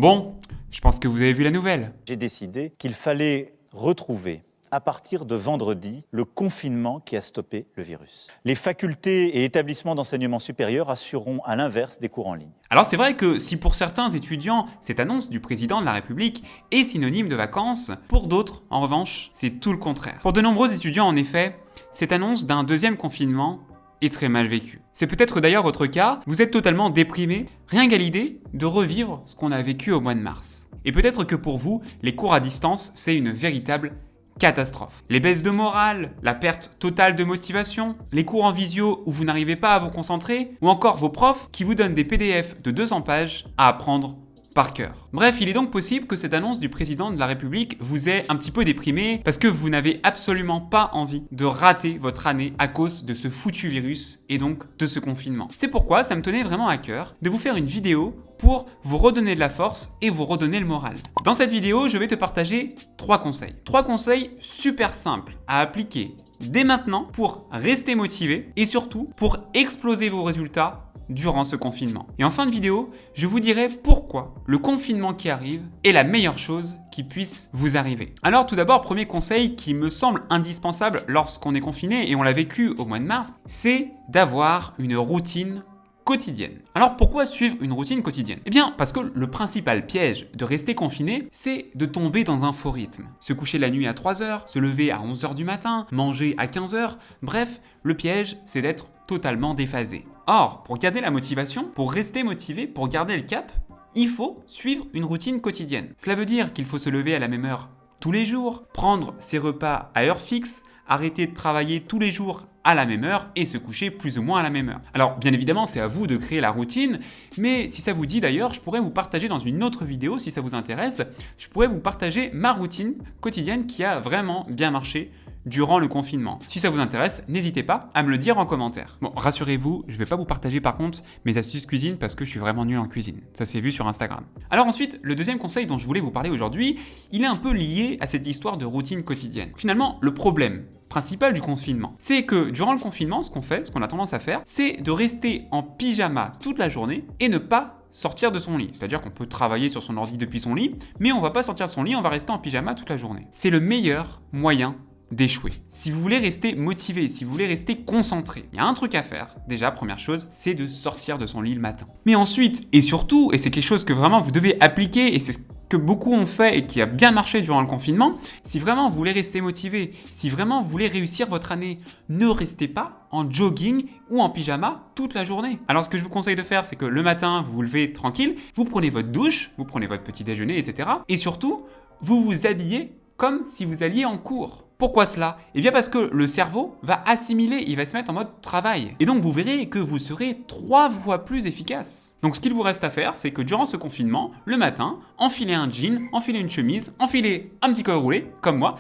Bon, je pense que vous avez vu la nouvelle. J'ai décidé qu'il fallait retrouver, à partir de vendredi, le confinement qui a stoppé le virus. Les facultés et établissements d'enseignement supérieur assureront à l'inverse des cours en ligne. Alors c'est vrai que si pour certains étudiants, cette annonce du président de la République est synonyme de vacances, pour d'autres, en revanche, c'est tout le contraire. Pour de nombreux étudiants, en effet, cette annonce d'un deuxième confinement est très mal vécue. C'est peut-être d'ailleurs votre cas, vous êtes totalement déprimé, rien qu'à l'idée de revivre ce qu'on a vécu au mois de mars. Et peut-être que pour vous, les cours à distance, c'est une véritable catastrophe. Les baisses de morale, la perte totale de motivation, les cours en visio où vous n'arrivez pas à vous concentrer, ou encore vos profs qui vous donnent des PDF de 200 pages à apprendre par cœur. Bref, il est donc possible que cette annonce du président de la République vous ait un petit peu déprimé parce que vous n'avez absolument pas envie de rater votre année à cause de ce foutu virus et donc de ce confinement. C'est pourquoi ça me tenait vraiment à cœur de vous faire une vidéo pour vous redonner de la force et vous redonner le moral. Dans cette vidéo, je vais te partager 3 conseils. 3 conseils super simples à appliquer dès maintenant pour rester motivé et surtout pour exploser vos résultats durant ce confinement. Et en fin de vidéo, je vous dirai pourquoi le confinement qui arrive est la meilleure chose qui puisse vous arriver. Alors tout d'abord, premier conseil qui me semble indispensable lorsqu'on est confiné et on l'a vécu au mois de mars, c'est d'avoir une routine quotidienne. Alors pourquoi suivre une routine quotidienne? Eh bien parce que le principal piège de rester confiné, c'est de tomber dans un faux rythme. Se coucher la nuit à 3h, se lever à 11h du matin, manger à 15h, bref, le piège c'est d'être totalement déphasé. Or, pour garder la motivation, pour rester motivé, pour garder le cap, il faut suivre une routine quotidienne. Cela veut dire qu'il faut se lever à la même heure tous les jours, prendre ses repas à heure fixe, arrêter de travailler tous les jours à la même heure et se coucher plus ou moins à la même heure. Alors bien évidemment c'est à vous de créer la routine, mais si ça vous dit d'ailleurs, je pourrais vous partager dans une autre vidéo, si ça vous intéresse, je pourrais vous partager ma routine quotidienne qui a vraiment bien marché durant le confinement. Si ça vous intéresse, n'hésitez pas à me le dire en commentaire. Bon, rassurez-vous, je ne vais pas vous partager par contre mes astuces cuisine parce que je suis vraiment nul en cuisine. Ça s'est vu sur Instagram. Alors ensuite, le deuxième conseil dont je voulais vous parler aujourd'hui, il est un peu lié à cette histoire de routine quotidienne. Finalement, le problème principal du confinement, c'est que durant le confinement, ce qu'on a tendance à faire, c'est de rester en pyjama toute la journée et ne pas sortir de son lit. C'est-à-dire qu'on peut travailler sur son ordi depuis son lit, mais on va pas sortir de son lit, on va rester en pyjama toute la journée. C'est le meilleur moyen d'échouer. Si vous voulez rester motivé, si vous voulez rester concentré, il y a un truc à faire. Déjà, première chose, c'est de sortir de son lit le matin. Mais ensuite, et surtout, et c'est quelque chose que vraiment vous devez appliquer, et c'est ce que beaucoup ont fait et qui a bien marché durant le confinement, si vraiment vous voulez rester motivé, si vraiment vous voulez réussir votre année, ne restez pas en jogging ou en pyjama toute la journée. Alors ce que je vous conseille de faire, c'est que le matin, vous vous levez tranquille, vous prenez votre douche, vous prenez votre petit déjeuner, etc. Et surtout, vous vous habillez comme si vous alliez en cours. Pourquoi cela? Eh bien parce que le cerveau va assimiler, il va se mettre en mode travail. Et donc vous verrez que vous serez 3 fois plus efficace. Donc ce qu'il vous reste à faire, c'est que durant ce confinement, le matin, enfilez un jean, enfilez une chemise, enfilez un petit col roulé, comme moi,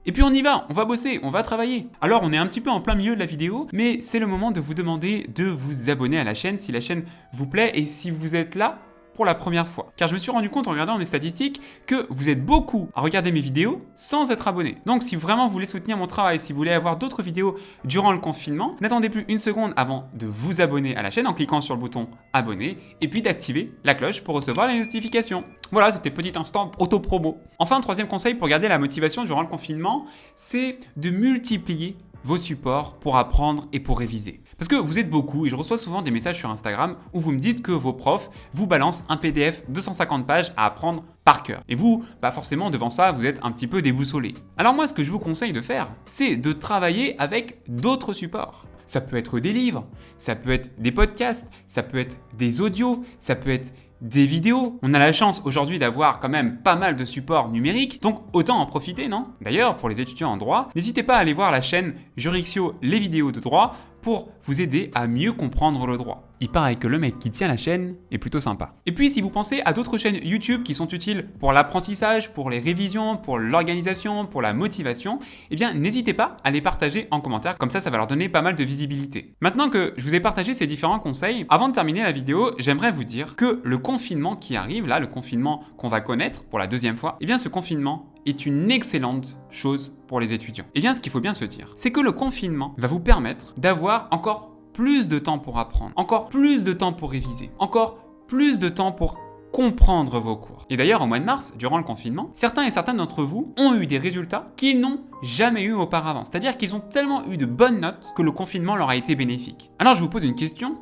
et puis on y va, on va bosser, on va travailler. Alors on est un petit peu en plein milieu de la vidéo, mais c'est le moment de vous demander de vous abonner à la chaîne si la chaîne vous plaît et si vous êtes là pour la première fois. Car je me suis rendu compte en regardant mes statistiques que vous êtes beaucoup à regarder mes vidéos sans être abonné. Donc si vraiment vous voulez soutenir mon travail, si vous voulez avoir d'autres vidéos durant le confinement, n'attendez plus une seconde avant de vous abonner à la chaîne en cliquant sur le bouton abonner et puis d'activer la cloche pour recevoir les notifications. Voilà, c'était petit instant auto-promo. Enfin, troisième conseil pour garder la motivation durant le confinement, c'est de multiplier vos supports pour apprendre et pour réviser. Parce que vous êtes beaucoup et je reçois souvent des messages sur Instagram où vous me dites que vos profs vous balancent un PDF 250 pages à apprendre par cœur. Et vous, forcément devant ça, vous êtes un petit peu déboussolé. Alors moi, ce que je vous conseille de faire, c'est de travailler avec d'autres supports. Ça peut être des livres, ça peut être des podcasts, ça peut être des audios, ça peut être des vidéos. On a la chance aujourd'hui d'avoir quand même pas mal de supports numériques, donc autant en profiter, non? D'ailleurs, pour les étudiants en droit, n'hésitez pas à aller voir la chaîne Jurixio les vidéos de droit pour vous aider à mieux comprendre le droit. Il paraît que le mec qui tient la chaîne est plutôt sympa. Et puis si vous pensez à d'autres chaînes YouTube qui sont utiles pour l'apprentissage, pour les révisions, pour l'organisation, pour la motivation, eh bien n'hésitez pas à les partager en commentaire, comme ça va leur donner pas mal de visibilité. Maintenant que je vous ai partagé ces différents conseils, avant de terminer la vidéo, j'aimerais vous dire que le confinement qui arrive, là, le confinement qu'on va connaître pour la deuxième fois, eh bien ce confinement est une excellente chose pour les étudiants. Eh bien ce qu'il faut bien se dire, c'est que le confinement va vous permettre d'avoir encore plus de temps pour apprendre, encore plus de temps pour réviser, encore plus de temps pour comprendre vos cours. Et d'ailleurs, au mois de mars, durant le confinement, certains et certaines d'entre vous ont eu des résultats qu'ils n'ont jamais eu auparavant. C'est-à-dire qu'ils ont tellement eu de bonnes notes que le confinement leur a été bénéfique. Alors je vous pose une question.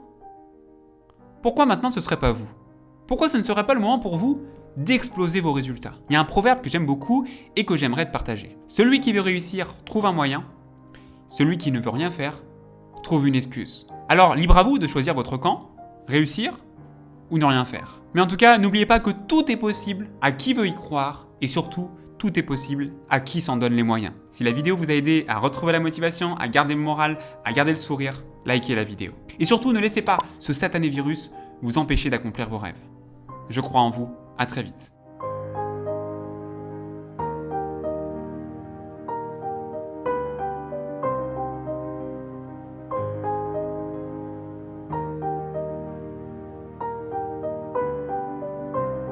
Pourquoi maintenant ce ne serait pas vous? Pourquoi ce ne serait pas le moment pour vous d'exploser vos résultats? Il y a un proverbe que j'aime beaucoup et que j'aimerais te partager. Celui qui veut réussir trouve un moyen. Celui qui ne veut rien faire trouve une excuse. Alors, libre à vous de choisir votre camp, réussir ou ne rien faire. Mais en tout cas, n'oubliez pas que tout est possible à qui veut y croire et surtout, tout est possible à qui s'en donne les moyens. Si la vidéo vous a aidé à retrouver la motivation, à garder le moral, à garder le sourire, likez la vidéo. Et surtout, ne laissez pas ce satané virus vous empêcher d'accomplir vos rêves. Je crois en vous, à très vite.